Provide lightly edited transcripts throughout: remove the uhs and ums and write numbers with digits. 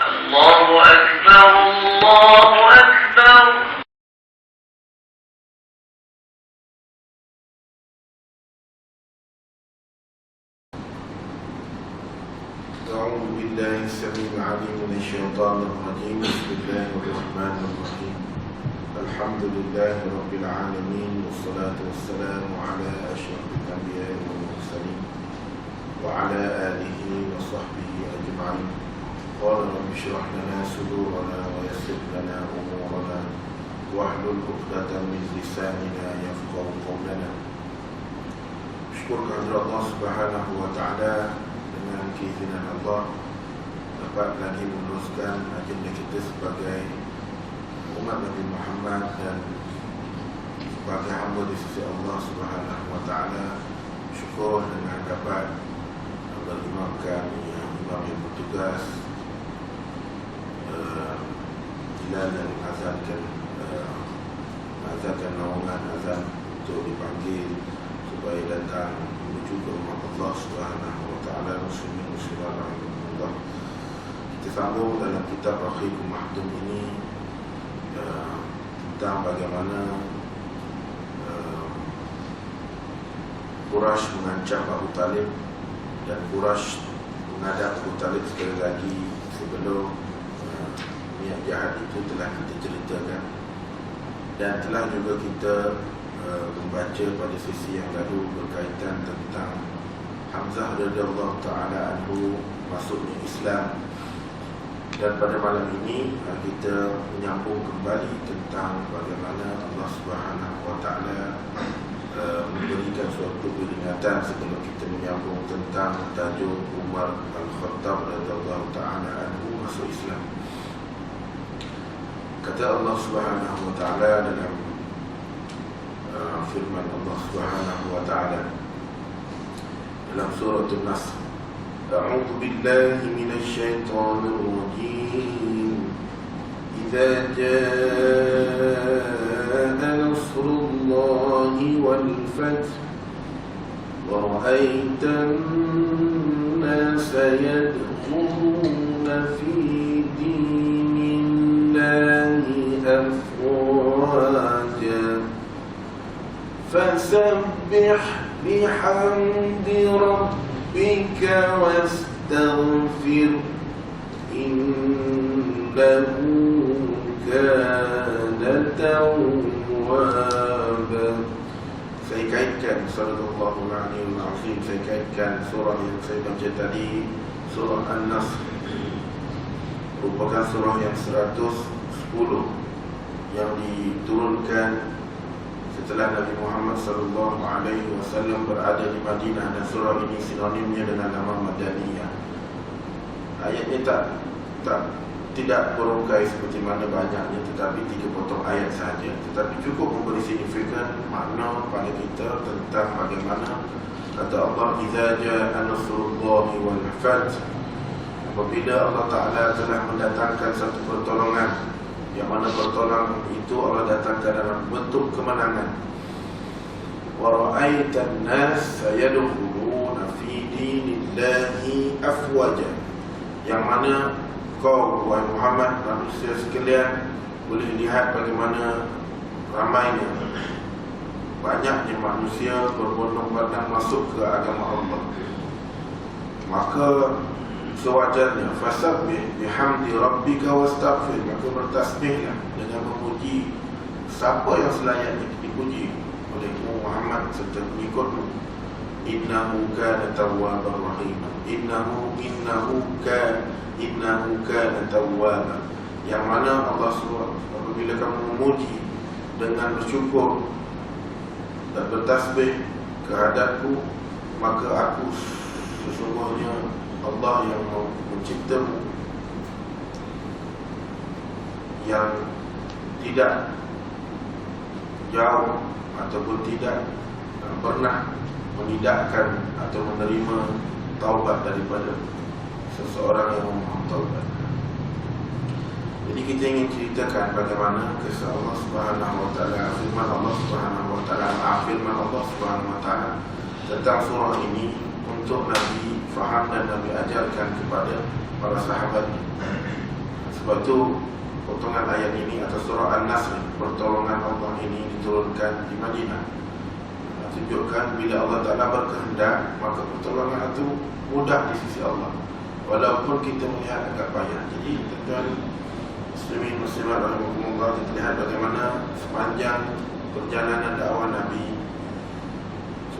الله أكبر الله أكبر. أعوذ بالله السميع العليم من الشيطان الرجيم. بسم الله الرحمن الرحيم. الحمد لله رب العالمين، والصلاة والسلام على أشرف الأنبياء والمرسلين وعلى آله وصحبه أجمعين. قال رب اشرح لنا صدورنا ويسر لنا أمورنا واحلل عقدة من لساننا يفقهوا قولنا. Syukur kehadirat Allah Subhanahu wa taala, dengan keizinan Allah dapat lagi meneruskan agenda kita sebagai umat Nabi Muhammad dan sebagai hamba di sisi Allah Subhanahu wa taala. Syukur dengan dapat berimamkan imam yang bertugas Bilal yang azankan naungan azan untuk dipanggil supaya datang menuju ke rumah Allah Subhanahu wa taala. Muslimin muslimat rahimahullah. Kita sambung dalam kitab Rahiqul Mahdum ini tentang bagaimana Quraisy mengancam Abu Talib dan Quraisy menghadap Abu Talib sekali lagi sebelum niat jahat itu telah kita ceritakan, dan telah juga kita membaca pada sesi yang lalu berkaitan tentang Hamzah radhiyallahu ta'ala anhu masuknya Islam. Dan pada malam ini kita menyambung kembali tentang bagaimana Allah Subhanahu wa ta'ala memberikan suatu peringatan sebelum kita menyambung tentang tajuk Umar Al-Khattab radhiyallahu ta'ala anhu masuk Islam. Kata Allah Subhanahu wa ta'ala dalam firman Allah Subhanahu wa ta'ala dalam surah An-Nasr, A'udzu billahi minasy syaithanir rajim. Idza jaa'a nasrullahi wal fath wa ra'aitan nasa yadkhuluna fi dinillahi afwaja fasabbih bihamdi rabbika wastaghfir innahu kana tawwaba. Saya kaitkan sallallahu alaihi wasallam, saya kaitkan surah yang saya baca tadi, surah An-Nasr, merupakan surah yang 110 yang diturunkan setelah Nabi Muhammad sallallahu alaihi wasallam berada di Madinah, dan surah ini sinonimnya dengan nama Madaniyah. Ayatnya tidak berungkai seperti mana banyaknya, tetapi 3 potong ayat sahaja, tetapi cukup memberi signifikan makna kepada kita tentang bagaimana kata Allah, idza jaa'a nasrullahi wal fath, apabila Allah Ta'ala telah mendatangkan satu pertolongan, yang mana pertolongan itu Allah datangkan dalam bentuk kemenangan. Wa ra'aitan nas yadkhuluna fi dinillahi afwaja, yang mana kau wahai Muhammad, manusia sekalian, boleh lihat bagaimana ramainya, banyaknya manusia berbondong-bondong masuk ke agama Allah. Maka sewajarnya fasabbih bihamdi rabbika wastaghfir, maka bertasbihlah dengan memuji siapa yang selayaknya dipuji oleh Muhammad serta pengikutmu. Innahu kana tawwabar rahim, innahu kana tawwaba, yang mana Allah SWT apabila kamu memuji dengan bersyukur dan bertasbih kehadapku, maka aku sesungguhnya Allah yang menciptamu, yang tidak jauh ataupun tidak pernah menidakkan atau menerima taubat daripada seseorang yang memohon taubat. Jadi kita ingin ceritakan bagaimana kisah Allah Subhanahu wa ta'ala, firman Allah Subhanahu wa ta'ala, firman Allah Subhanahu wa ta'ala tentang surah ini untuk Nabi faham dan Nabi ajarkan kepada para sahabat. Sebab itu potongan ayat ini atau surah An-Nasr, pertolongan Allah ini diturunkan di Madinah. Tunjukkan bila Allah Ta'ala berkehendak, maka pertolongan itu mudah di sisi Allah, walaupun kita melihat agak payah. Jadi tuan-tuan muslimin muslimat rahimakumullah, kita lihat bagaimana sepanjang perjalanan dakwah Nabi,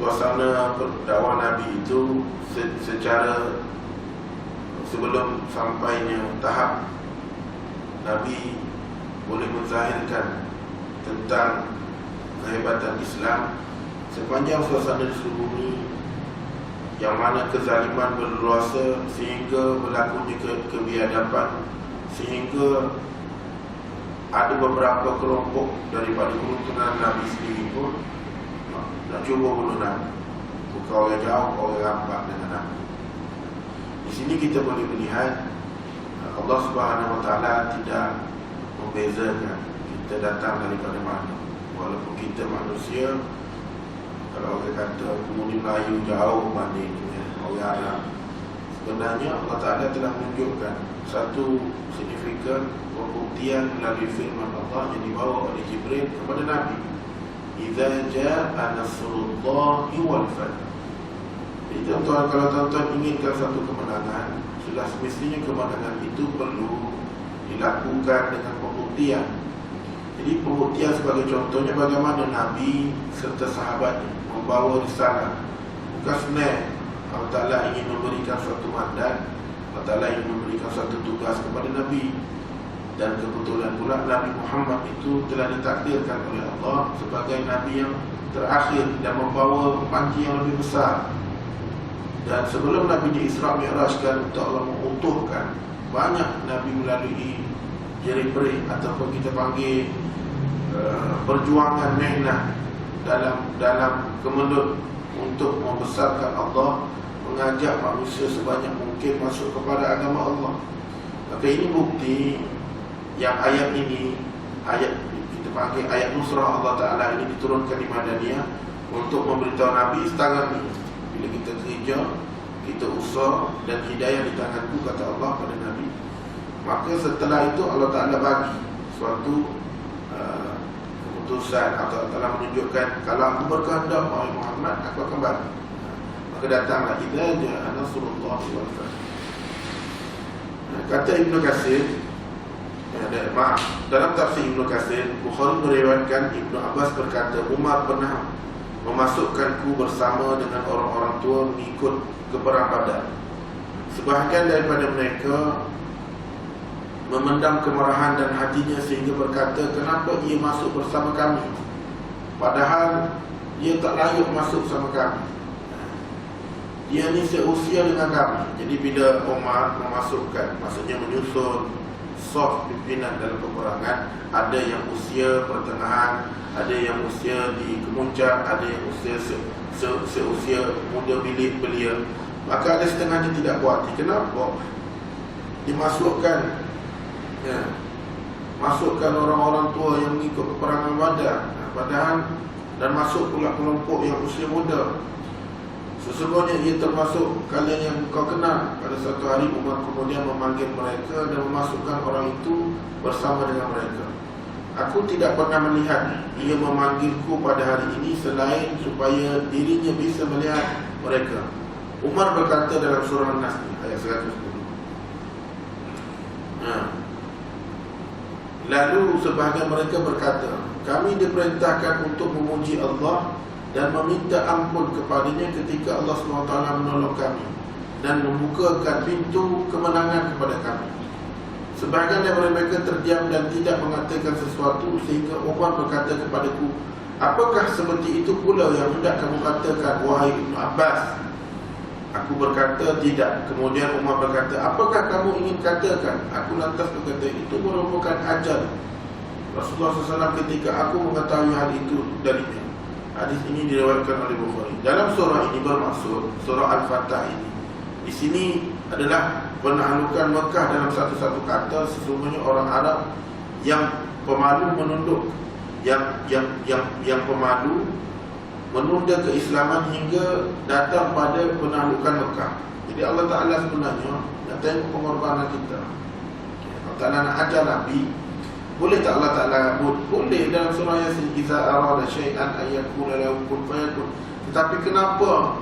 suasana dakwah Nabi itu secara sebelum sampainya tahap Nabi boleh menzahirkan tentang kehebatan Islam, sepanjang suasana di seluruh bumi yang mana kezaliman berluasa sehingga berlakunya kebiadaban, sehingga ada beberapa kelompok daripada kerukunan Nabi sendiri pun nak cuba bunuh Nabi, bukan orang jauh, orang rampak dengan Nabi. Di sini kita boleh melihat Allah Subhanahu Wa Taala tidak membezakan kita datang daripada mana. Walaupun kita manusia, kalau orang kata penghuni Melayu jauh banding dengan orang Arab, sebenarnya Allah Ta'ala telah menunjukkan satu signifikan pembuktian melalui firman Allah yang dibawa oleh Jibril kepada Nabi. Idza jaa nasrullahi wal fath. Jadi tuan-tuan, kalau tuan-tuan inginkan satu kemenangan, sudah semestinya kemenangan itu perlu dilakukan dengan pembuktian. Jadi pembuktian sebagai contohnya bagaimana Nabi serta sahabatnya membawa risalah. Bukan senang Allah Ta'ala ingin memberikan suatu mandat, Allah Ta'ala ingin memberikan suatu tugas kepada Nabi. Dan kebetulan pula Nabi Muhammad itu telah ditakdirkan oleh Allah sebagai Nabi yang terakhir dan membawa panji yang lebih besar. Dan sebelum Nabi di Isra Mi'rajkan, untuk Allah mengutuhkan banyak Nabi melalui jerih-perih ataupun kita panggil perjuangan mihnah dalam kemelut untuk membesarkan Allah, mengajak manusia sebanyak mungkin masuk kepada agama Allah. Maka ini bukti yang ayat ini, ayat kita panggil ayat nusrah Allah Ta'ala ini diturunkan di Madaniyah untuk memberitahu Nabi setangan ini. Bila kita kerja, kita usaha dan hidayah di tanganku, kata Allah pada Nabi. Maka setelah itu Allah Ta'ala bagi suatu keputusan atau telah menunjukkan, kalau aku berkehendak wahai Muhammad, aku akan bagi. Maka datanglah idza jaa nasrullahi wal fath. Kata Ibnu Katsir, dalam tafsir Ibnu Katsir, Bukhari meriwayatkan Ibnu Abbas berkata, Umar pernah memasukkanku bersama dengan orang-orang tua mengikut ke perang Badar. Sebahagian daripada mereka memendam kemarahan dan hatinya sehingga berkata, kenapa ia masuk bersama kami, padahal dia tak layak masuk sama kami. Dia ni seusia dengan kami. Jadi bila Umar memasukkan, maksudnya menyusun soft pimpinan dalam peperangan, ada yang usia pertengahan, ada yang usia di kemuncak, ada yang usia seusia muda belia. Maka ada setengahnya tidak puas hati. Kenapa dimasukkan masukkan orang-orang tua yang mengikut peperangan Badar, padahal dan masuk pula kelompok yang usia muda. Sesungguhnya ia termasuk kalian yang kau kenal. Pada satu hari Umar kemudian memanggil mereka dan memasukkan orang itu bersama dengan mereka. Aku tidak pernah melihat ia memanggilku pada hari ini selain supaya dirinya bisa melihat mereka. Umar berkata dalam surah An-Nasr ayat 110. Lalu sebahagian mereka berkata, kami diperintahkan untuk memuji Allah dan meminta ampun kepadanya ketika Allah SWT menolong kami dan membukakan pintu kemenangan kepada kami. Sebahagian daripada mereka terdiam dan tidak mengatakan sesuatu, sehingga Umar berkata kepadaku, apakah seperti itu pula yang hendak kamu katakan, wahai Ibnu Abbas? Aku berkata, tidak. Kemudian Umar berkata, apakah kamu ingin katakan? Aku lantas berkata, itu merupakan ajal Rasulullah SAW ketika aku mengetahui hal itu darinya. Hadis ini diriwayatkan oleh Bukhari. Dalam surah ini bermaksud surah Al-Fatah ini. Di sini adalah penaklukan Mekah dalam satu-satu kata. Sesungguhnya orang Arab yang pemalu menunduk, yang pemalu menunda keislaman hingga datang pada penaklukan Mekah. Jadi Allah Ta'ala sebenarnya nak tengok pengorbanan kita. Allah Ta'ala nak ajar Nabi, boleh tak Allah Ta'ala boleh dalam surah Yasin, iza arada syai'an ayyakuna lahu kun fayakun. Tetapi kenapa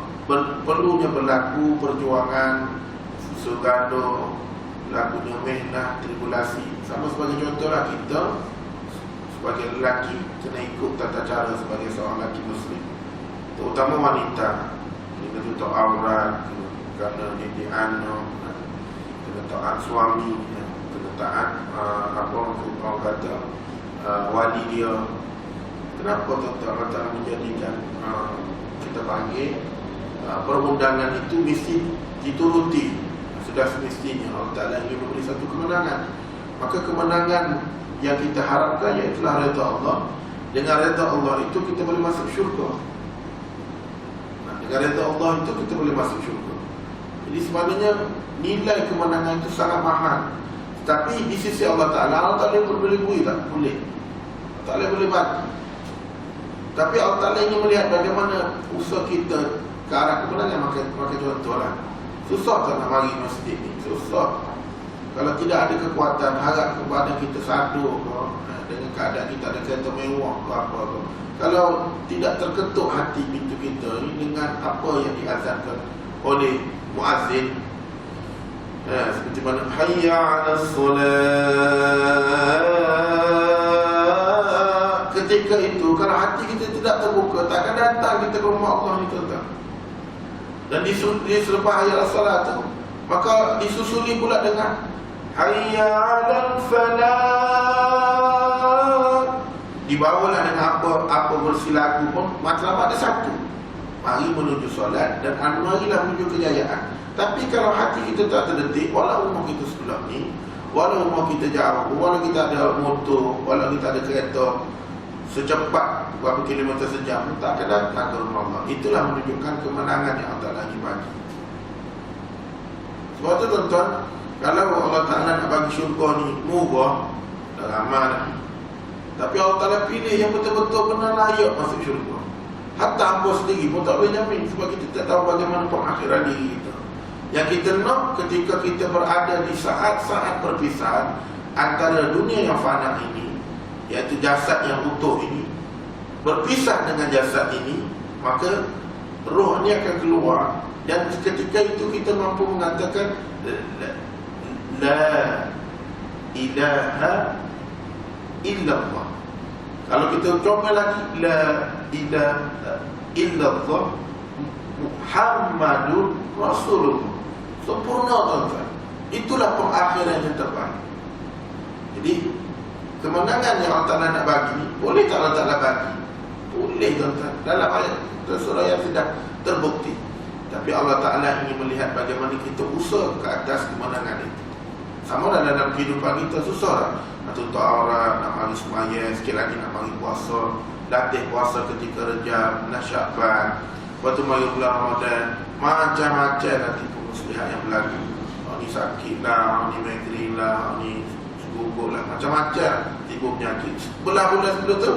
perlunya berlaku perjuangan, susah gaduh, berlakunya mehnah, tribulasi? Sama sebagai contohlah kita sebagai lelaki kena ikut tata cara sebagai seorang lelaki muslim, terutama wanita. Kena tutup aurat, kena didik anak, kena taat suami, kena taat orang kata wali dia. Kenapa Allah Ta'ala menjadikan kita panggil perundangan itu mesti dituruti? Sudah semestinya Allah Ta'ala ingin memberi satu kemenangan. Maka kemenangan yang kita harapkan iaitulah redha Allah. Dengan redha Allah itu kita boleh masuk syurga. Dengan redha Allah itu kita boleh masuk syurga. Jadi sebenarnya nilai kemenangan itu sangat mahal. Tapi di sisi Allah Ta'ala boleh beri tak? Boleh. Allah Ta'ala boleh bagi. Tapi Allah Ta'ala ingin melihat bagaimana usaha kita ke arah kemenangan. Maka contohlah, susah tak nak mari masjid ni? Susah. Kalau tidak ada kekuatan, harap kepada kita satu dengan keadaan kita ada kereta mewah ke apa. Kalau tidak terketuk hati pintu kita ni dengan apa yang diazankan oleh muazzin, seperti mana hayya 'alas solat, ketika itu kalau hati kita tidak terbuka, takkan datang kita ke rumah Allah ni, tuan-tuan. Dan selepas hayya 'alas solat tu, maka disusuli pula dengan hayya 'alal falah. Dibawalah dengan apa bersilaku pun matlamat ada satu, mari menuju solat dan marilah menuju kejayaan. Tapi kalau hati kita tak terdetik, walau rumah kita sebelah ni, walau rumah kita jauh, walau kita ada motor, walau kita ada kereta secepat berapa kilometer sejam, tak akan datang ke rumah Allah. Itulah menunjukkan kemenangan yang Allah lagi bagi. Sebab tu tuan-tuan, kalau Allah Ta'ala nak bagi syurga ni murah, dah ramai dah. Tapi Allah Ta'ala pilih yang betul-betul benar layak masuk syurga. Hatta hamba sendiri pun tak boleh jamin, sebab kita tak tahu bagaimana pengakhiran diri kita. Yang kita nak ketika kita berada di saat-saat perpisahan antara dunia yang fana ini, iaitu jasad yang utuh ini, berpisah dengan jasad ini, maka roh ni akan keluar. Dan ketika itu kita mampu mengatakan La ilaha illallah. Kalau kita coba lagi, La ilaha illallah Muhammadur Rasulullah. Sempurna, tuan-tuan. Itulah pengakhiran yang terbaik. Jadi kemenangan yang Allah Ta'ala nak bagi ni, boleh tak Allah Ta'ala bagi? Boleh, tuan-tuan. Dalam ayat surah yang sudah terbukti. Tapi Allah Ta'ala ingin melihat bagaimana kita usaha ke atas kemenangan itu. Sama dalam kehidupan kita, susah lah. Nak tutup aurat, nak mari semaya, sikit lagi nak mari puasa, latih puasa ketika Rejab, nak Syakban, lepas tu mari bulan Ramadan. Macam-macam lah tipu muslihat yang berlaku. Ni sakit lah, ni migrain lah, ni gugur lah, macam-macam tipu penyakit. Bulan-bulan sebelum tu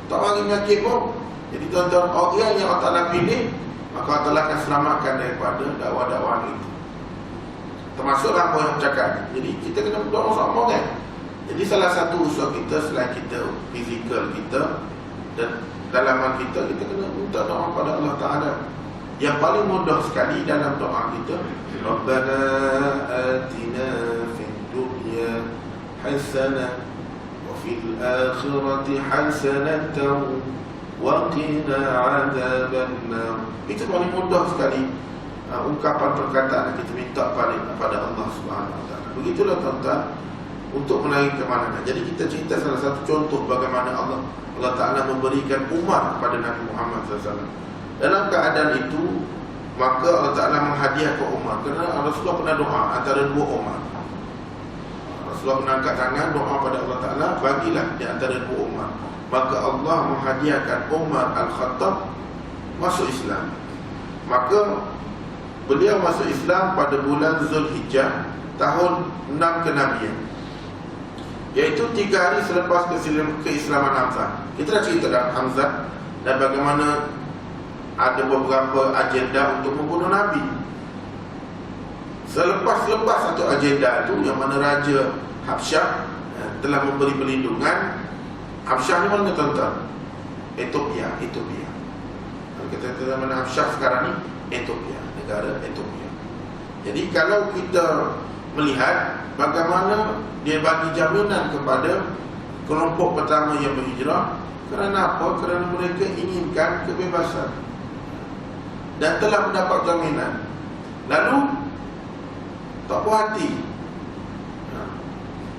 tak mari penyakit pun. Jadi tuan-tuan, orang yang Allah Ta'ala pilih, maka Allah Ta'ala akan selamatkan daripada dakwah-dakwah itu. Termasuklah apa yang cakap. Jadi kita kena berdoa sama, kan? Jadi salah satu usaha kita selain kita fizikal kita dan dalaman kita kena minta doa pada Allah Ta'ala. Yang paling mudah sekali dalam doa kita, Rabbana atina fid dunya hasanah wa fil akhirati hasanatan wa qina adzabannar. Itu paling mudah sekali ungkapan perkataan yang kita minta pada Allah Subhanahu Wa Taala. Begitulah tuan-tuan untuk menarik kemenangan. Jadi kita cerita salah satu contoh bagaimana Allah Ta'ala memberikan umat kepada Nabi Muhammad SAW. Dalam keadaan itu, maka Allah Ta'ala menghadiahkan umat. Kerana Rasulullah pernah doa antara dua umat. Rasulullah pernah angkat tangan doa pada Allah Ta'ala, bagilah di antara dua umat. Maka Allah menghadiahkan Umar Al-Khattab masuk Islam. Maka beliau masuk Islam pada bulan Zulhijjah tahun 6 kenabian, iaitu 3 hari selepas keislaman Hamzah. Kita dah cerita dah Hamzah dan bagaimana ada beberapa agenda untuk membunuh Nabi. Selepas satu agenda itu, yang mana Raja Habsyah telah memberi perlindungan. Habsyah ni mana tuan-tuan? Ethiopia. Kalau kita mana Habsyah sekarang ni, Ethiopia, negara Ethiopia. Jadi kalau kita melihat bagaimana dia bagi jaminan kepada kelompok pertama yang berhijrah, kerana apa? Kerana mereka inginkan kebebasan dan telah mendapat jaminan. Lalu tak puas hati,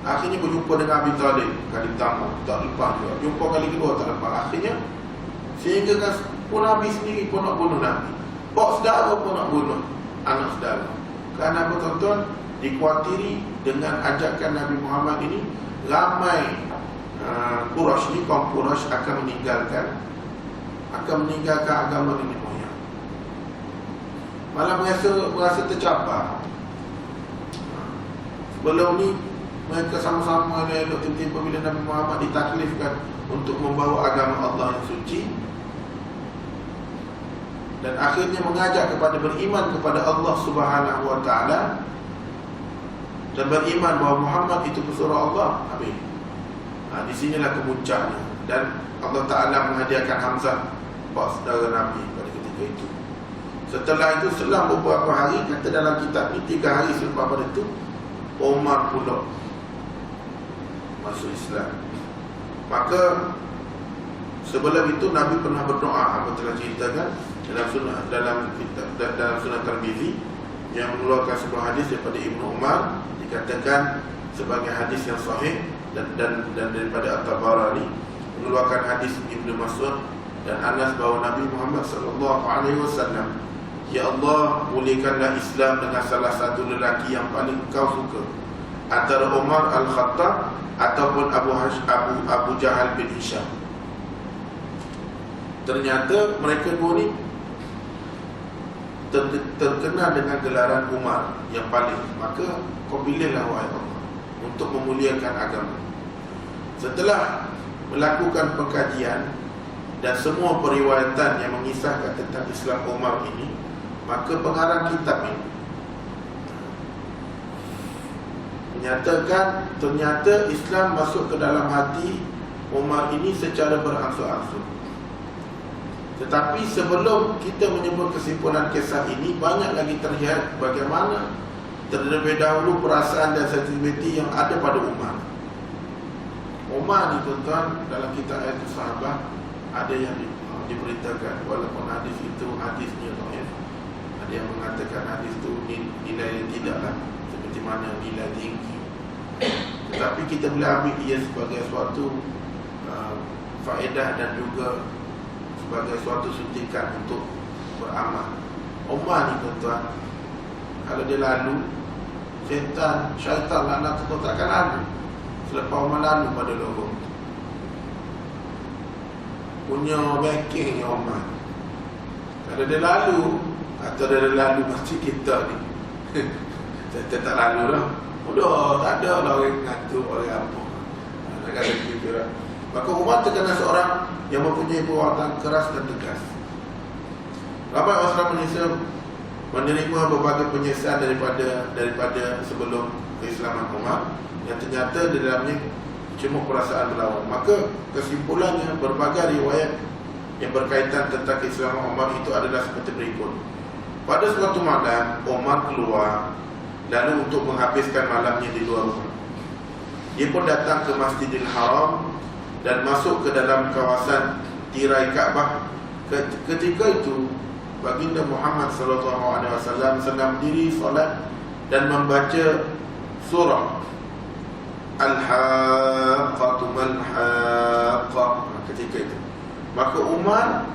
akhirnya berjumpa dengan Abi Talib kali pertama, tak lepas juga. Jumpa kali kedua, tak lepas. Akhirnya sehingga kan pun Nabi sendiri pun nak bunuh Nabi, pak saudara pun nak bunuh anak saudara. Kerana apa tuan-tuan? Dikuatiri dengan ajakan Nabi Muhammad ini, ramai Quraisy ni, kaum Quraisy akan meninggalkan agama nenek moyang, malah merasa tercapai. Sebelum ni mereka sama-sama elok, tiba-tiba bila Nabi Muhammad ditaklifkan untuk membawa agama Allah yang suci, dan akhirnya mengajak kepada beriman kepada Allah Subhanahu wa taala dan beriman bahawa Muhammad itu pesuruh Allah. Habis. Di sinilah kemuncaknya, dan Allah Taala menghadiahkan Hamzah, pak saudara Nabi pada ketika itu. Setelah itu, selang beberapa hari, kata dalam kitab ni 3 hari selepas pada itu, Umar pula masuk Islam. Maka sebelum itu Nabi pernah berdoa, apa telah ceritakan dalam Sunan Tirmizi yang mengeluarkan sebuah hadis daripada Ibnu Umar, dikatakan sebagai hadis yang sahih, dan daripada At-Tabarani mengeluarkan hadis Ibnu Mas'ud dan Anas bahawa Nabi Muhammad sallallahu alaihi wasallam, ya Allah, muliakanlah Islam dengan salah satu lelaki yang paling kau suka, antara Umar Al-Khattab ataupun Abu Jahal bin Hisham. Ternyata mereka dua ni terkenal dengan gelaran Umar yang paling. Maka kau pilihlah wahai Allah untuk memuliakan agama. Setelah melakukan pengkajian dan semua periwayatan yang mengisahkan tentang Islam Umar ini, maka pengarang kitab ini menyatakan ternyata Islam masuk ke dalam hati Umar ini secara berangsur-angsur. Tetapi sebelum kita menyebut kesimpulan kisah ini, banyak lagi terlihat bagaimana terlebih dahulu perasaan dan sensitiviti yang ada pada Umar. Umar ni tuan-tuan, dalam kitab ayat sahabat ada yang diberitakan, walaupun hadis itu hadisnya dhaif, ada yang mengatakan hadis itu nilai tidaklah seperti mana nilai tinggi, tetapi kita boleh ambil ia sebagai suatu faedah dan juga sebagai suatu suntikan untuk beramal. Umar ni tuan-tuan, kalau dia lalu, syaitan laknat tu takkan lalu selepas Umar lalu pada lorong. Punya backing Umar. Kalau dia lalu, atau dia lalu masjid kita ni, saya tak lalu lah, udah tak ada lah orang ngatur oleh apa, nak kata gitu lah. Maka Umar terkenal seorang yang mempunyai perwatakan keras dan tegas. Rapat Rasulullah menyesal menerima berbagai penyesalan daripada sebelum keislaman Umar, yang ternyata di dalamnya cuma perasaan berlawan. Maka kesimpulannya, berbagai riwayat yang berkaitan tentang keislaman Umar itu adalah seperti berikut. Pada suatu malam, Umar keluar lalu untuk menghabiskan malamnya di luar rumah. Dia pun datang ke Masjidil Haram dan masuk ke dalam kawasan tirai Kaabah. Ketika itu baginda Muhammad SAW sedang berdiri solat dan membaca surah Al-Haqqatu Mal-Haqqah ketika itu. Maka Umar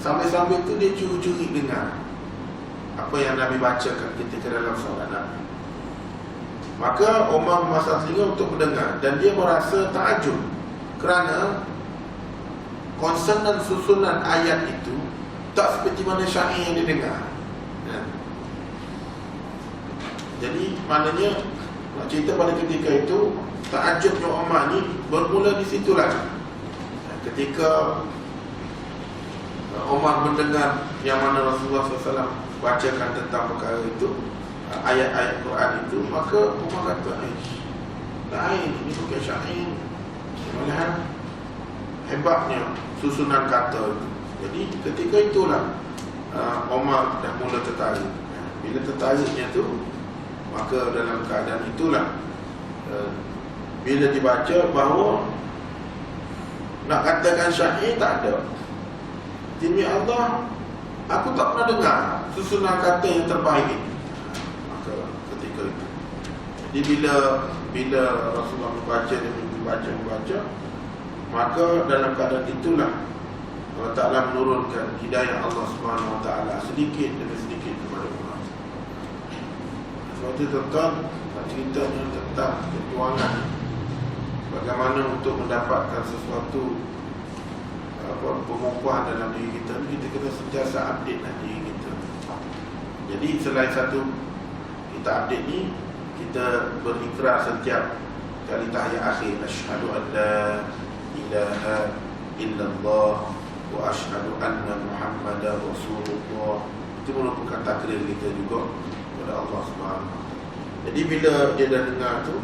sambil-sambil itu dia curi-curi dengar apa yang Nabi bacakan ketika dalam solat Nabi. Maka Umar memasang telinga untuk mendengar, dan dia merasa takjub kerana konsonan susunan ayat itu tak seperti mana syair yang dia dengar. Jadi maknanya, nak cerita pada ketika itu, takjubnya Umar ni bermula di situlah. Ketika Umar mendengar yang mana Rasulullah SAW bacakan tentang perkara itu, ayat-ayat Quran itu, maka Umar kata, lain, ini bukan syair. Malahan hebatnya susunan kata itu. Jadi ketika itulah Omar dah mula tertarik. Bila tertariknya tu, maka dalam keadaan itulah bila dibaca bahawa nak katakan syair tak ada. Demi Allah, aku tak pernah dengar susunan kata yang terbaik ini. Maka ketika itu, jadi bila Rasulullah membaca dan membaca, maka dalam keadaan itulah Allah Ta'ala menurunkan hidayah Allah Subhanahu Wa Ta'ala sedikit demi sedikit kepada umat. Sebab itu tuan-tuan, ceritanya tentang perjuangan bagaimana untuk mendapatkan sesuatu pengukuhan dalam diri kita. Kita kena sentiasa update diri kita. Jadi selain satu kita update ni, kita berikrar setiap kali tahiyat akhir, asyhadu an la ilaha illallah wa asyhadu anna Muhammadar Rasulullah. Itu merupakan takrir kita juga kepada Allah Subhanahu. Jadi bila dia dah dengar tu,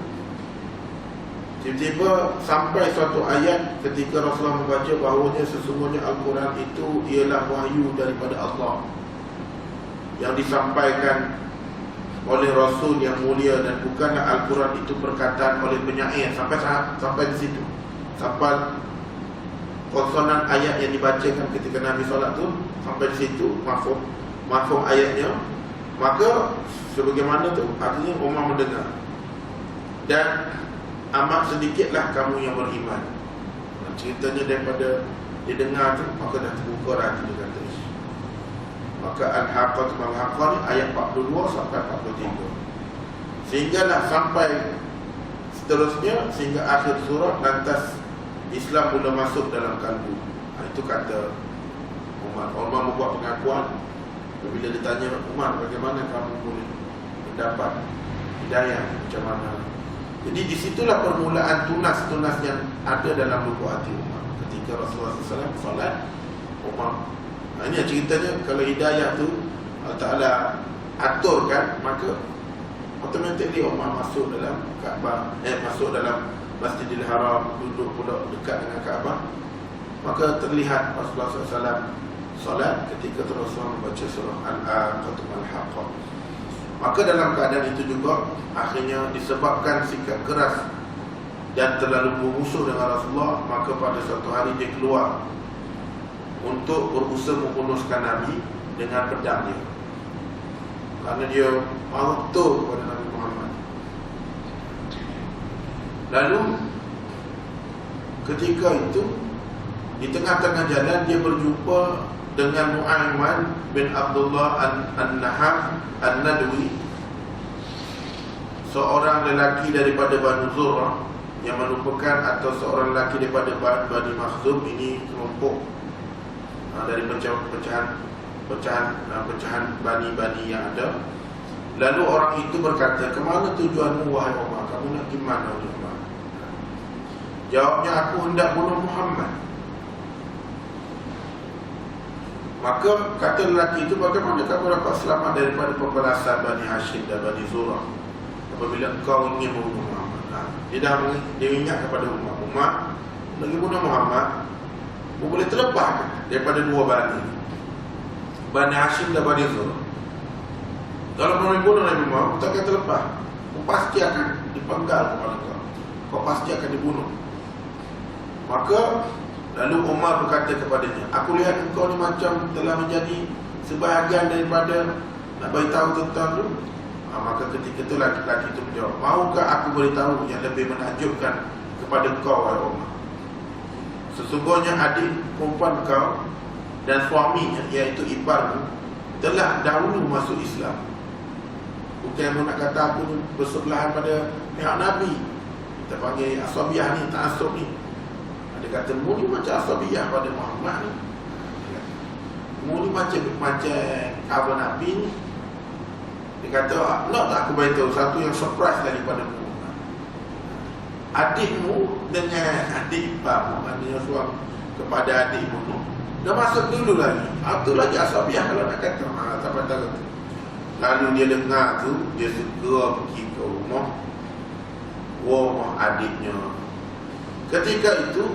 tiba-tiba sampai suatu ayat ketika Rasulullah membaca bahawanya sesungguhnya Al-Quran itu ialah wahyu daripada Allah yang disampaikan oleh Rasul yang mulia, dan bukanlah Al-Quran itu perkataan oleh penyair. Sampai di situ, sampai konsonan ayat yang dibacakan ketika Nabi solat tu, sampai di situ mafhum ayatnya. Maka sebagaimana tu, artinya Umar mendengar, dan amat sedikitlah kamu yang beriman. Ceritanya daripada dia dengar tu, maka dah terbuka hati dia kata. Maka Al-Haqqah Mal-Haqqah ni ayat 42 sampai 43. Sehinggalah sampai seterusnya, sehingga akhir surah, lantas Islam mula masuk dalam kalbu. Itu kata Umar. Umar membuat pengakuan. Bila ditanya, Umar, bagaimana kamu boleh mendapat hidayah, macam mana? Jadi disitulah permulaan tunas-tunas yang ada dalam lubuk hati Umar. Ketika Rasulullah SAW solat, Umar, ini ceritanya, kalau hidayah tu Allah Ta'ala aturkan, maka automatically Umar masuk dalam Kaabah, masuk dalam Masjidil Haram, duduk pula dekat dengan Kaabah. Maka terlihat Rasulullah SAW solat ketika Rasulullah membaca surah Al-Haqqah Mal-Haqqah. Maka dalam keadaan itu juga, akhirnya disebabkan sikap keras dan terlalu bermusuh dengan Rasulullah, maka pada suatu hari dia keluar untuk berusaha membunuhkan Nabi dengan pedang dia, kerana dia marah betul kepada Nabi Muhammad. Lalu ketika itu, di tengah-tengah jalan dia berjumpa dengan Nu'aiman bin Abdullah An-Naham An-Nadwi, seorang lelaki daripada Banu Zurrah yang merupakan, atau seorang lelaki daripada Bani Makhzum. Ini kelompok dari pecahan bani-bani yang ada. Lalu orang itu berkata, "Kemana tujuanmu wahai Umar? Kamu nak pergi mana wahai Umar?" Jawabnya, "Aku hendak bunuh Muhammad." Maka kata lelaki itu, "Bagaimana kamu dapat selamat daripada pembalasan Bani Hashim dan Bani Zurrah apabila engkau ingin membunuh Muhammad?" Dia ingat kepada Umar, "Umar, lagi bunuh Muhammad, boleh terlepas daripada dua Bani Hashim dan Bani Zurrah. Kalau kau bunuh Nabi Muhammad, kau takkan terlepas. Kau pasti akan dipenggal kepala kau. Kau pasti akan dibunuh." Maka lalu Umar berkata kepadanya, "Aku lihat engkau ni macam telah menjadi sebahagian daripada nak beritahu tentang tu." Maka ketika itu lelaki itu menjawab, "Maukah aku beritahu yang lebih menakjubkan kepada kau, wahai Umar? Sesungguhnya adik perempuan kau dan suaminya, iaitu iparmu, telah dahulu masuk Islam." Bukan yang nak kata aku bersebelahan pada pihak Nabi. Kita panggil Asabiyah ni, ta'asub ni. Dia kata, "Mu ni macam Asabiyah pada Muhammad ni. Mu ni macam kawan Nabi ni." Dia kata, "Nak tak aku beritahu satu yang surprise daripada mu. Adikmu dengan adik iparmu," maknanya suami kepada adikmu tu, dah masuk dulu lagi. Itu lagi Asabiyah kalau nak kata. Sampai tahu tu. Lalu dia dengar tu, dia segera pergi ke rumah rumah adiknya. Ketika itu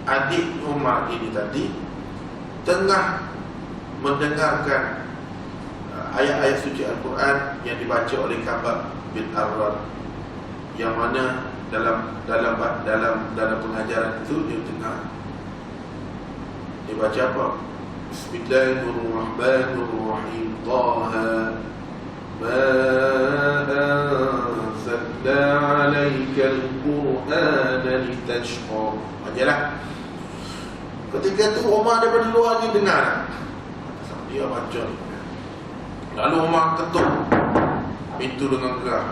adik Umar ini tadi tengah mendengarkan ayat-ayat suci Al-Quran yang dibaca oleh Ka'bah bin Arad, yang mana dalam pengajaran itu dia tengah dibaca apa? Bismillahirrahmanirrahim. Taha ma anzalna 'alaikal Qur'ana litashqa. Bacalah. Ketika itu Umar daripada luar ni dengar. Dia baca. Lalu Umar ketuk pintu dengan keras.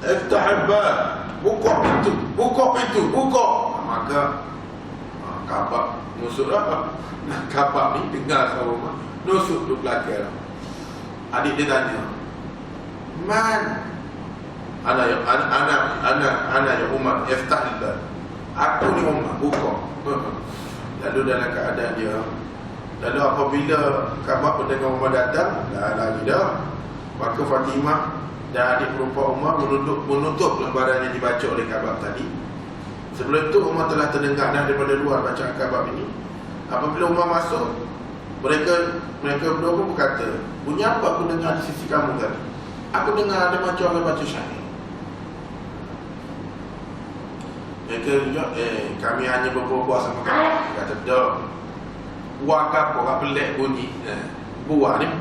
Iftah bab, buka pintu, buka pintu, buka. Maka Ka'bah nusuk lah. Ka'bah ni dengar suara Umar, nusuk di belakang. Adik dia tanya, man? Ana ya Umar, iftah bab. Aku ni Umar, buka. Lalu dalam keadaan dia, lalu apabila Ka'bah pendengar Umar datang, dah lagi dah, maka Fatimah dan adik perempuan Umar menutup lembaran yang dibaca oleh Ka'bah tadi. Sebelum itu Umar telah terdengar dah daripada luar bacaan Ka'bah ini. Apabila Umar masuk, mereka berdua pun berkata, bunyi apa aku dengar di sisi kamu tadi? Aku dengar ada macam orang baca syair. Mereka juga, kami hanya berbual sama kamu. Dia kata, dah, buah kapal, orang pelik bunyi. Buah ni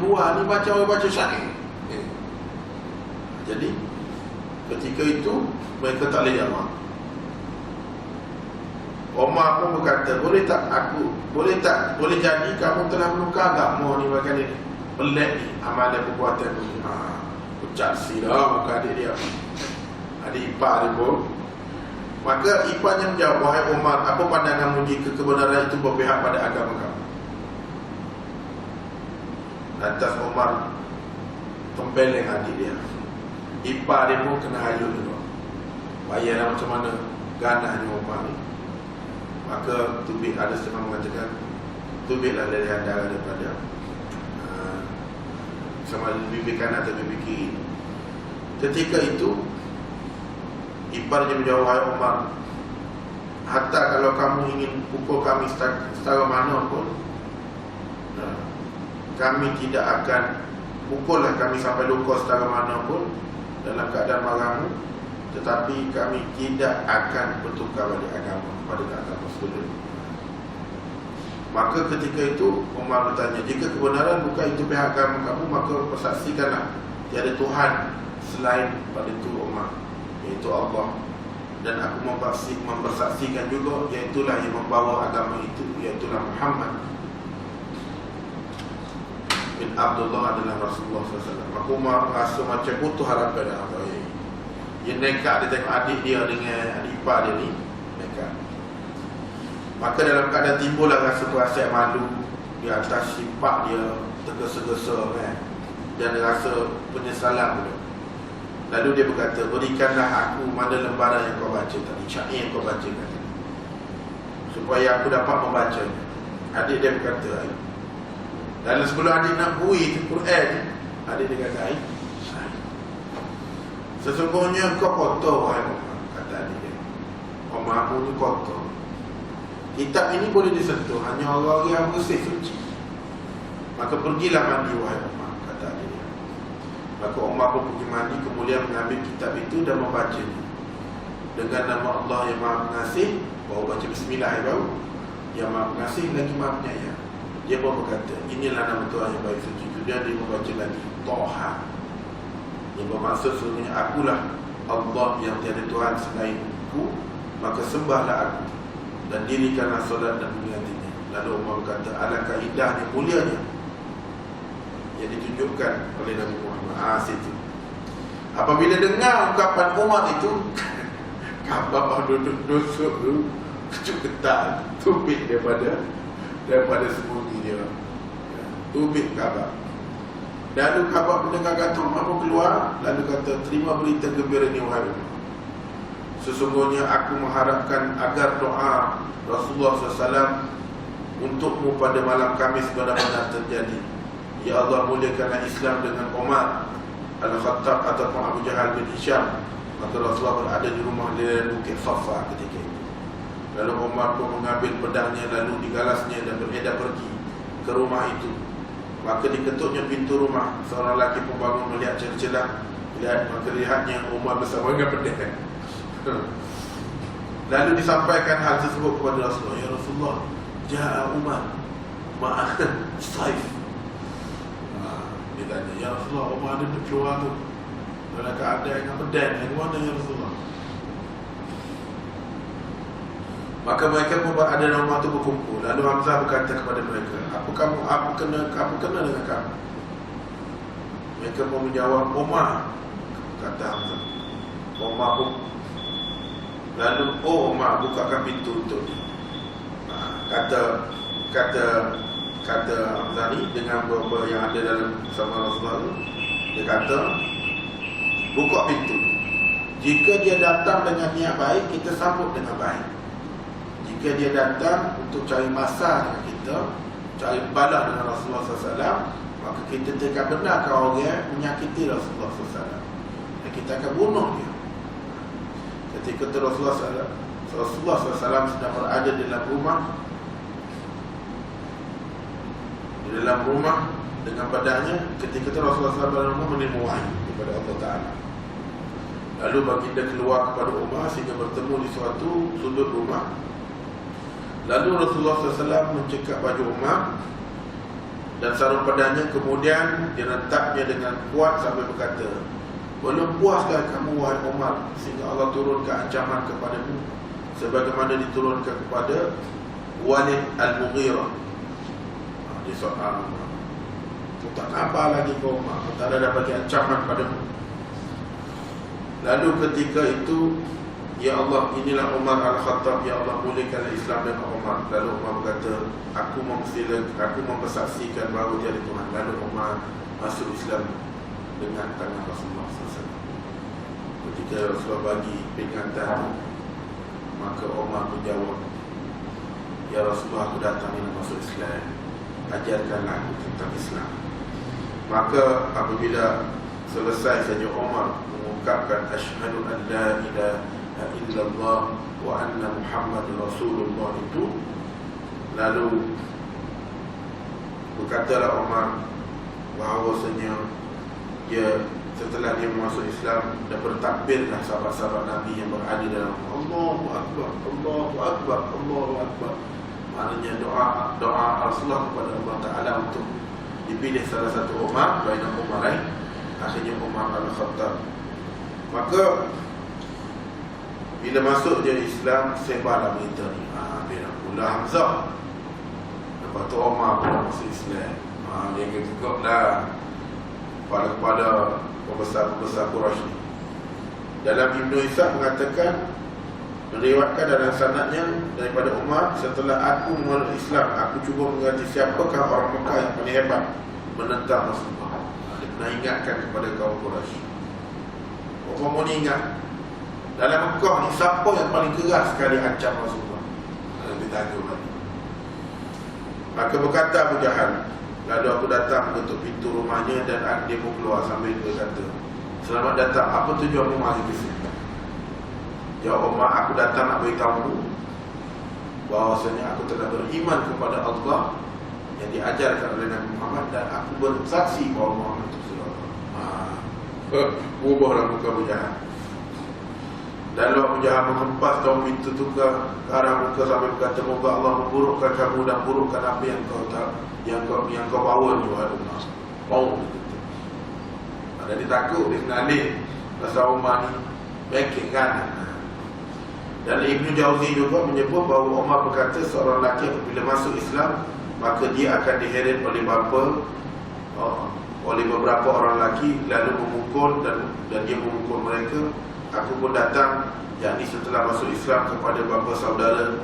baca orang baca syair. Jadi ketika itu mereka tak boleh jawab. Umar pun berkata, boleh jadi kamu telah menukar agama ni bagian ini. Pelik ni amalan perbuatan tu. Ucap silah muka adik dia, adik ipar dia pun. Maka iparnya menjawab, wahai Umar, apa pandanganmu jika kebenaran itu berpihak pada agama kamu? Lantas Umar tempeleng adik dia. Ipar dia pun kena hayul juga. Bayarlah macam mana ganahnya Umar ni. Maka tubik, ada setengah mengatakan tubiklah dari antara daripada sama bibir kanan atau bibir kiri. Ketika itu iparnya menjawab, wahai Umar, hatta kalau kamu ingin pukul kami setara mana pun, kami tidak akan pukullah kami sampai luka setara mana pun dalam keadaan marahmu, tetapi kami tidak akan bertukar balik agama pada agama sebelum. Maka ketika itu Umar bertanya, jika kebenaran bukan itu pihak agama kamu, maka persaksikanlah tiada Tuhan selain pada itu Umar, iaitu Allah. Dan aku mempersaksikan juga, iaitulah yang membawa agama itu, iaitulah Muhammad bin Abdullah adalah Rasulullah SAW. Maka Umar rasa macam putus harapan dah. Dia nekat, dia tengok adik dia dengan adik ipar dia ni nekat. Maka dalam keadaan timbullah rasa perasaan malu di atas sifat dia tergesa-gesa kan, dan rasa penyesalan pula. Lalu dia berkata, berikanlah aku mana lembaran yang kau baca tadi, syair yang kau baca tadi, supaya aku dapat membacanya. Adik dia berkata, dan sebelum adik nak bui Quran, adik dia kata, sesungguhnya kau kotor, wahai Umar, kata adik dia. Umar pun ni kotor. Kitab ini boleh disentuh hanya orang yang bersih suci. Maka pergilah mandi, wahai Umar, kata adik dia. Maka Umar pun pergi mandi, kemudian mengambil kitab itu dan membacanya dengan nama Allah yang Maha Pengasih. Baru baca Bismillah baru, yang Maha Pengasih lagi Maha Penyayang. Dia pun berkata, inilah nama Tuhan yang baik suci. Kemudian dia membaca lagi Taha, yang bermaksud sesungguhnya akulah Allah yang tiada Tuhan selainku, maka sembahlah aku dan dirikanlah solat dan menggantinya. Lalu Umar berkata, alangkah indahnya, mulianya yang ditunjukkan oleh Nabi Muhammad. Situ apabila dengar ungkapan Umar itu, Ka'bah duduk tu kecuk ketat, tubik daripada sembunyi dia, tubik Ka'bah. Lalu Ka'bah mendengar kata Umar pun keluar, lalu kata, terima berita gembira ni wahai Umar, sesungguhnya aku mengharapkan agar doa Rasulullah SAW untukmu pada malam Khamis benar-benar terjadi. Ya Allah, muliakanlah Islam dengan Umar Al-Khattab ataupun Abu Jahal bin Hisham, Maka Rasulullah berada di rumah dia Bukit Safa ketika itu. Lalu Umar pun mengambil pedangnya, lalu digalasnya dan beredar pergi ke rumah itu. Maka diketuknya pintu rumah. Seorang lelaki pun bangun melihat celah-celah. Maka lihatnya Umar bersama dengan pedang. Lalu disampaikan hal tersebut kepada Rasulullah. Ya Rasulullah, ja'a Umar ma'akan saif. Dia tanya, ya Rasulullah, Umar ada keluar tu dalam keadaan dengan pedang. Yang mana ya Rasulullah? Maka mereka pun berada dalam rumah itu berkumpul. Lalu Hamzah berkata kepada mereka, Apa kena dengan kamu? Mereka pun menjawab, Umar. Kata Hamzah. Umar pun. Lalu, Umar, bukakan pintu untuk dia. Kata Hamzah ni dengan beberapa yang ada dalam sama Rasulullah. Dia kata, buka pintu. Jika dia datang dengan niat baik, kita sambut dengan baik. Jika dia datang untuk cari masalah dengan kita, cari balas dengan Rasulullah SAW, maka kita tidak benarkan orang yang menyakiti Rasulullah SAW, dan kita akan bunuh dia. Ketika itu Rasulullah SAW sedang berada di dalam rumah dengan badannya. Ketika itu Rasulullah SAW dalam rumah menerima wahyu kepada Allah Ta'ala. Lalu baginda keluar kepada Umar sehingga bertemu di suatu sudut rumah. Lalu Rasulullah SAW mencekak baju Umar dan sarung pedangnya, kemudian direntaknya dengan kuat sambil berkata, belum puaskah kamu wahai Umar sehingga Allah turunkan ancaman kepadamu sebagaimana diturunkan kepada Walid Al-Mughirah. Dia soal, tak apa lagi kau Umar, tak ada bagi ancaman padamu. Lalu ketika itu, ya Allah, inilah Umar Al-Khattab, ya Allah, muliakanlah Islam dengan Umar. Lalu Umar berkata, aku mempersaksikan bahawa dia ada Tuhan. Lalu Umar masuk Islam dengan tangan Rasulullah SAW. Ketika Rasulullah bagi peringatan, maka Umar menjawab, ya Rasulullah, aku datang ini masuk Islam, ajarkanlah aku tentang Islam. Maka apabila selesai saja Umar mengungkapkan asyhadu an la ilaha illallah wa anna Muhammad Rasulullah itu, lalu berkatalah Umar bahawasanya dia setelah dia masuk Islam dan bertakbirlah sahabat-sahabat Nabi yang berada dalam Allahu Akbar, Allahu Akbar, Allahu Akbar. Maknanya doa Rasulullah kepada Allah Ta'ala untuk dipilih salah satu Umar baina Umarain, akhirnya Umar Al-Khattab. Maka bila masuk dia Islam, sebarlah berita ni. Bila pula Hamzah, lepas tu Umar pula masuk Islam. Dia kekeklah kepada pembesar-pembesar Quraisy ni. Dalam Ibnu Ishaq mengatakan, meriwayatkan dalam sanadnya daripada Umar, setelah aku memeluk Islam, aku cuba mengerti siapakah orang Mekah yang paling hebat menentang Rasulullah. Dia pernah ingatkan kepada kaum Quraisy. Apa mau ingat? Dalam Mekah ni siapa yang paling keras sekali ancam Rasulullah? Dia tanya lagi. Maka berkata Abu Jahal, lalu aku datang ketuk pintu rumahnya dan dia pun keluar sambil berkata, selamat datang, apa tujuanmu mari ke sini? Ya Umar, aku datang nak beritahu bahawasanya aku telah beriman kepada Allah yang diajarkan oleh Nabi Muhammad, dan aku bersaksi bahawa Muhammad itu Rasulullah. Ubahlah muka Abu Jahal. Lalu Abu Jahal menghempas daun pintu tu ke arah muka sambil berkata, moga Allah memburukkan kamu dan burukkan apa yang kau bawa ni wahai Umar. Mau begitu. Jadi takut dia kena alih pasal Umar ni backing kanan. Dan Ibnu Jauzi juga menyebut bahawa Umar berkata seorang lelaki apabila masuk Islam, maka dia akan diheret oleh beberapa orang lelaki, lalu memukul dan dia memukul mereka. Aku pun datang, yakni setelah masuk Islam, kepada bapa saudara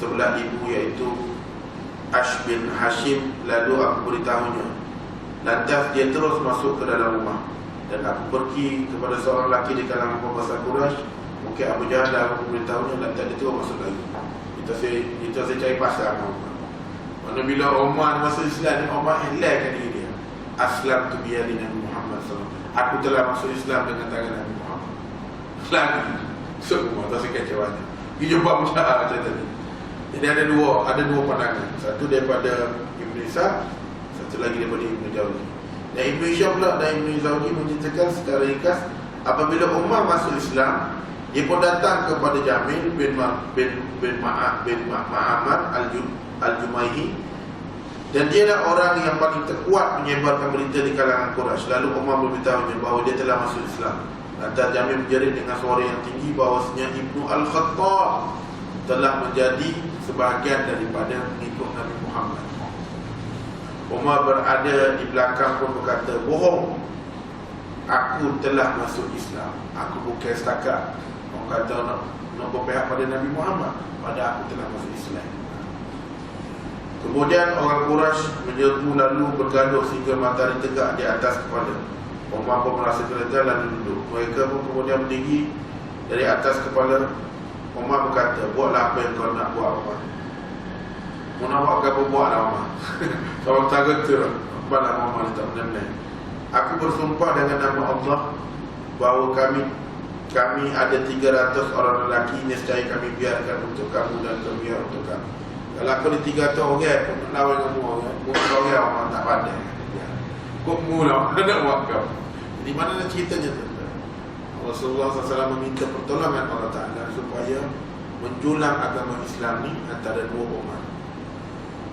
sebelah ibu, iaitu Ash bin Hashim. Lalu aku beritahunya. Lantas dia terus masuk ke dalam rumah, dan aku pergi kepada seorang lelaki di kalangan pembesar Quraisy. Mungkin Abu Jahal dah memberitahunya, dan tak dia terus masuk lagi. Kita saya cari pasal dengan Umar. Mana bila Umar masuk Islam, Umar hilangkan diri dia. Aslam tu biadi Nabi Muhammad SAW. Aku telah masuk Islam dengan tangan Nabi Muhammad. lagi. Semua tak sekian jawabannya. Pergi jumpa budak macam tadi. Jadi ada dua pandangan. Satu daripada Ibn Ishaq, satu lagi daripada Ibn Jauzi. Dan Ibn Ishaq pula dan Ibn Jauzi menceritakan secara ringkas, apabila Umar masuk Islam, dia pun datang kepada Jamil bin Ma'amar Al-Jumaihi, dan dia adalah orang yang paling terkuat menyebarkan berita di kalangan Quraisy. Lalu Umar memberitahunya bahawa dia telah masuk Islam. Lantas Jamil menjerit dengan suara yang tinggi bahawasanya Ibnu Al-Khattab telah menjadi sebahagian daripada pengikut Nabi Muhammad. Umar berada di belakang pun berkata, bohong, aku telah masuk Islam. Aku bukan setakat orang kata nak berpihak pada Nabi Muhammad, pada aku telah masuk Islam. Kemudian orang Quraisy menyerbu lalu bergaduh sehingga matahari tegak di atas kepala. Umar pun merasa geretar lalu duduk. Mereka pun kemudian berdiri dari atas kepala. Umar berkata, buatlah apa yang kau nak buat, Umar. Mau nak buat apa, buatlah, Umar. Kalau tak getar, buatlah, Umar. Tak benar-benar. Aku bersumpah dengan nama Allah bahawa kami ada 300 orang lelaki, nescaya kami biarkan untuk kamu dan kami biar untuk kamu. Kalau aku ada 300 orang, aku nak lawan kamu orang. Mungkin orang tak pandai. Kau mula nak buat kau. Di mana ceritanya tu? Rasulullah SAW meminta pertolongan Allah Ta'ala supaya menjulang agama Islam ni antara dua umat.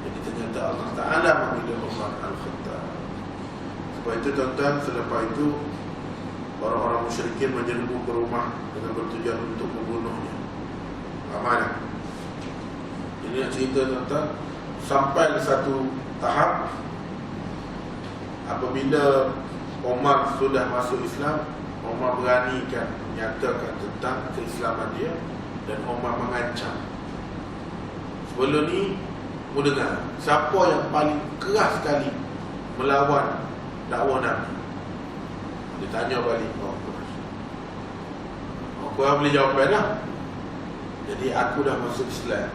Jadi ternyata Allah Ta'ala memilih Umar Al-Khattab. Sebab itu tuan-tuan, selepas itu orang-orang musyrikin menyerbu ke rumah dengan bertujuan untuk membunuhnya. Amanah. Ini nak cerita tuan-tuan, sampai satu tahap apabila Umar sudah masuk Islam, Umar beranikan menyatakan tentang keislaman dia, dan Umar mengancam. Sebelum ni, mu dengar, siapa yang paling keras sekali melawan dakwah Nabi? Dia tanya balik orang Quraisy. Orang Quraisy boleh jawapan lah. Jadi aku dah masuk Islam,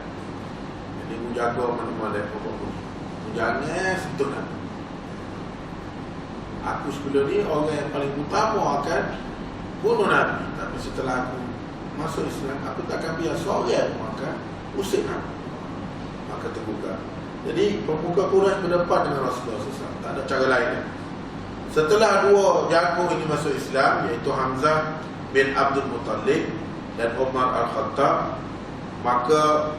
jadi mu jaga mana-mana pokok-pokok. Mu jangan sentuh Nabi. Aku sebelum ni orang yang paling utama akan bunuh Nabi. Tapi setelah aku masuk Islam, aku takkan biar seorang maka usik Nabi. Maka terbuka. Jadi pemuka Quraisy berdepan dengan Rasulullah SAW. Tak ada cara lain. Setelah dua jago ini masuk Islam, iaitu Hamzah bin Abdul Muttalib dan Umar Al-Khattab, maka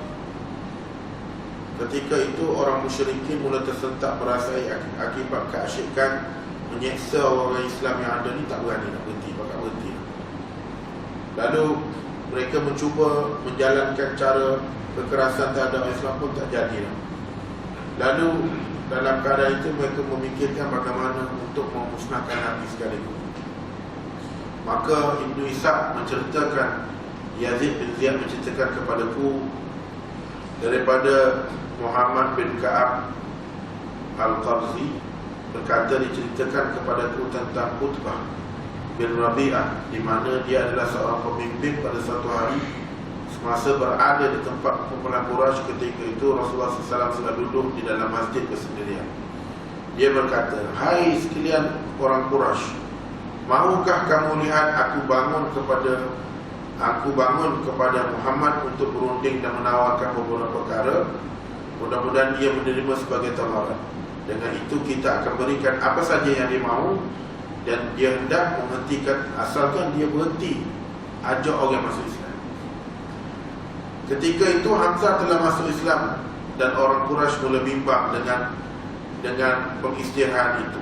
ketika itu orang musyrikin mula tersentak merasai akibat keasyikan menyeksa orang Islam yang ada ni, tak berani nak berhenti, bakal berhenti. Lalu mereka mencuba menjalankan cara kekerasan terhadap Islam pun tak jadi. Lalu dalam keadaan itu mereka memikirkan bagaimana untuk memusnahkan Nabi sekaligus. Maka Ibn Ishaq menceritakan, Yazid bin Ziyad menceritakan kepadaku daripada Muhammad bin Ka'ab Al-Qabzi, berkata diceritakan kepadaku tentang Utbah bin Rabi'ah, di mana dia adalah seorang pemimpin pada suatu hari semasa berada di tempat kumpulan Quraisy. Ketika itu Rasulullah SAW sedang duduk di dalam masjid kesendirian. Dia berkata, hai sekalian orang Quraisy, mahukah kamu lihat aku bangun kepada Muhammad untuk berunding dan menawarkan beberapa perkara. Mudah-mudahan dia menerima sebagai tawaran. Dengan itu kita akan berikan apa saja yang dia mahu, dan dia hendak menghentikan, asalkan dia berhenti ajak orang masuk Islam. Ketika itu Hamzah telah masuk Islam, dan orang Quraisy mula bimbang dengan pengisytiharan itu.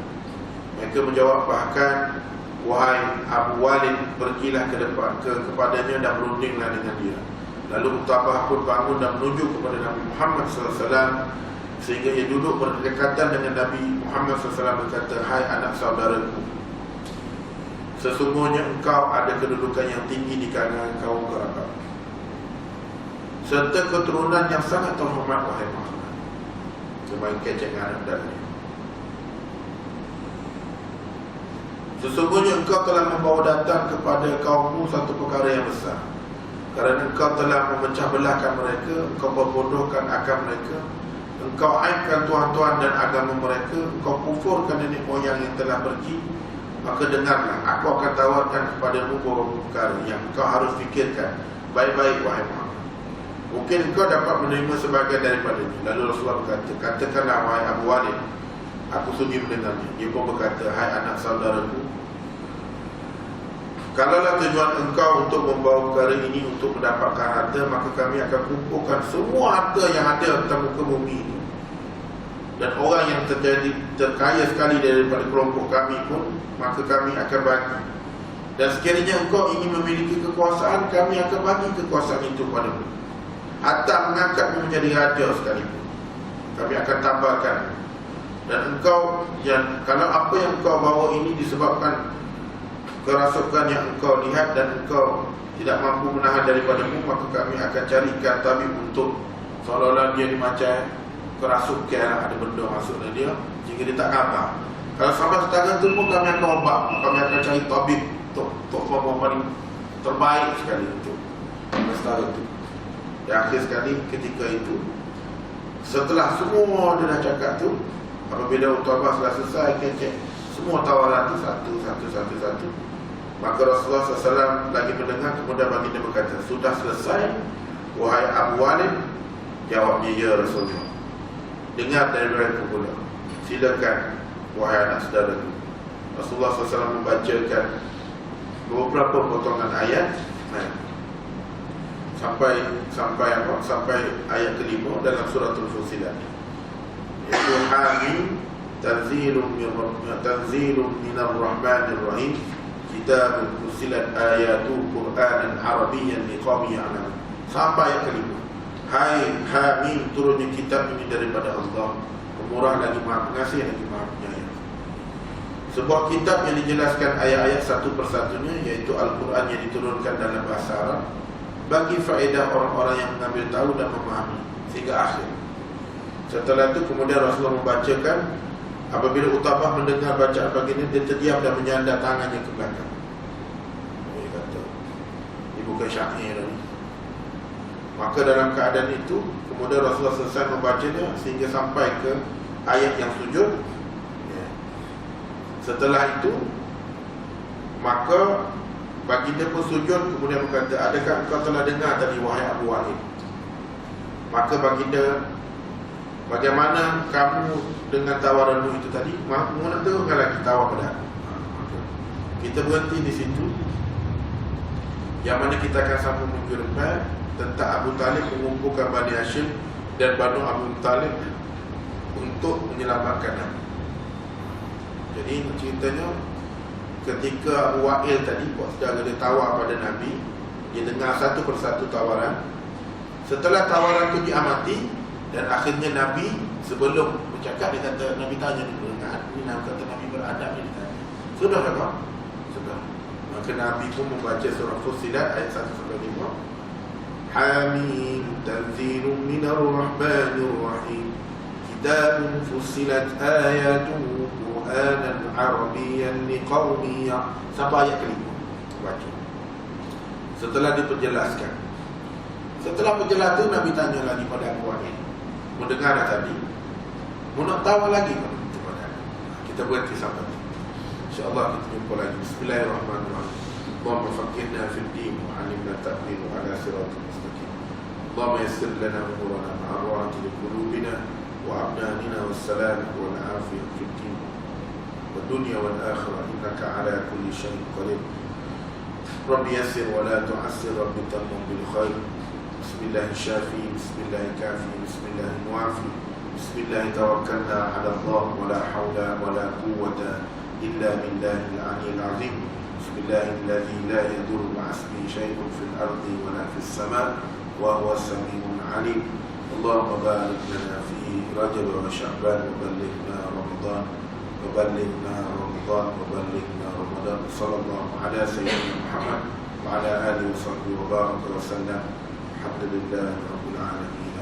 Mereka menjawab bahkan, wahai Abu Walid, pergilah ke depan kepadanya dan berundinglah dengan dia. Lalu Utabah pun bangun dan menuju kepada Nabi Muhammad SAW, sehingga ia duduk berdekatan dengan Nabi Muhammad SAW, berkata, hai anak saudaraku, sesungguhnya engkau ada kedudukan yang tinggi di kalangan kaum kerabat, serta keturunan yang sangat terhormat, wahai Muhammad. Semain kecek anak dan ini. Sesungguhnya engkau telah membawa datang kepada kaummu satu perkara yang besar, kerana engkau telah memecah belahkan mereka, engkau berbodohkan akal mereka, engkau aibkan tuan-tuan dan agama mereka, engkau kufurkan nenek moyang yang telah pergi, maka dengarlah, aku akan tawarkan kepadamu beberapa perkara yang kau harus fikirkan baik-baik, wahai Muhammad. Mungkin kau dapat menerima sebagian daripadanya. Lalu Rasulullah berkata, katakanlah wahai Abu Walid, aku sudi mendengarnya. Dia pun berkata, hai anak saudaraku, kalaulah tujuan engkau untuk membawa perkara ini untuk mendapatkan harta, maka kami akan kumpulkan semua harta yang ada di muka bumi ini. Dan orang yang terkaya sekali daripada kelompok kami pun, maka kami akan bagi. Dan sekiranya engkau ingin memiliki kekuasaan, kami akan bagi kekuasaan itu padamu. Hatta mengangkatmu menjadi raja sekalipun, kami akan tambahkan. Dan engkau, kalau apa yang engkau bawa ini disebabkan kerasukan yang engkau lihat dan engkau tidak mampu menahan daripadamu, maka kami akan carikan tabib untuk seolah-olah dia macam kerasukan, ada benda masuk dalam dia sehingga dia tak khabar. Kalau sampai setakat itu pun kami akan obat, kami akan cari tabib untuk paling terbaik sekali untuk masalah itu. Dan akhir sekali ketika itu, setelah semua dia dah cakap tu, apabila Utbah telah selesai kecek semua tawaran itu satu, maka Rasulullah SAW lagi mendengar, kemudian baginda berkata, sudah selesai wahai Abu Walid? Jawabnya, ya Rasulullah. Dengar dari mereka pula, silakan wahai anak saudaraku. Rasulullah SAW membacakan beberapa potongan ayat sampai ayat kelima dalam suratul Fussilat, yaitu Hamim tanzilun minar rahmanir rahim kitabun fussilat ayatuhu qur'anan arabiyyan liqaumin ya'lamun. Sampai ayat kelima, hai Hamim, turunnya kitab ini daripada Allah, pemurah lagi maha pengasih lagi maha penyayang. Sebuah kitab yang dijelaskan ayat-ayat satu persatunya, yaitu Al-Quran yang diturunkan dalam bahasa Arab, bagi faedah orang-orang yang mengambil tahu dan memahami sehingga akhir. Setelah itu kemudian Rasulullah membacakan. Apabila Utbah mendengar bacaan baginda, dia terdiam dan menyandar tangannya ke belakang. Dia kata, ini bukan syair ni. Maka dalam keadaan itu, kemudian Rasulullah selesai membacanya sehingga sampai ke ayat yang sujud. Setelah itu, maka baginda pun sujud, kemudian berkata, adakah engkau telah dengar tadi wahai Abu Walid? Maka baginda, bagaimana kamu dengan tawaranmu itu tadi? Mahu nak teruskan lagi tawar pada aku. Kita berhenti di situ. Yang mana kita akan sambung minggu depan tentang Abu Talib mengumpulkan Bani Hashim dan Banu Abu Talib untuk menyelamatkan Nabi. Jadi ceritanya, ketika Abu Wa'il tadi buat saudara dia tawar pada Nabi, dia dengar satu persatu tawaran. Setelah tawaran itu diamati, dan akhirnya Nabi sebelum bercakap, dia kata, Nabi tanya dulu, ini Nabi kata Nabi beradab, dia tanya, sudah tak? Sudah. Maka Nabi pun membaca surah Fussilat ayat 1-5. Hamim tanzilun minar rahmanir rahim kitabun fussilat ayatuhu qur'anan arabiyyan liqaumin ya'lamun. Sampai ayat kelima baca. Setelah diperjelaskan, setelah penjelasan Nabi tanya lagi pada Abu Walid, mendengar tadi, mau nak tahu lagi kepada kita berhenti sampai ini. InsyaAllah kita jumpa lagi. Bismillahirrahmanirrahim. Allahumma faqihna fid din wa 'allimna ta'wil ala siratal mustaqim. Allahumma yassir lana umurana ma'arwati li qulubina wa abdanina wassalam wal afiyah fid din wad dunya wal akhirah innaka 'ala kulli shay'in qadir. Rabbi yassir wa la tu'assir, Rabbi tammim bil khair. Bismillah syafi, bismillah kafi, bismillah muafi, bismillah tawakkalna ala Allah wa la hawla wa la quwwata illa billahil aliyyil azim. Bismillahilladzi la yadurru ma'asmihi shay'un fil ardi wa la fis sama' wa huwa as-sami'ul 'alim. Allahumma barik lana fi Rajab wa Sya'ban wa ballighna Ramadan wa ballighna Ramadan wa ballighna Ramadan. Sallallahu ala sayyidina Muhammad wa ala alihi wa sahbihi wa baraka wa sallam. Alhamdulillah Rabbil Alamin.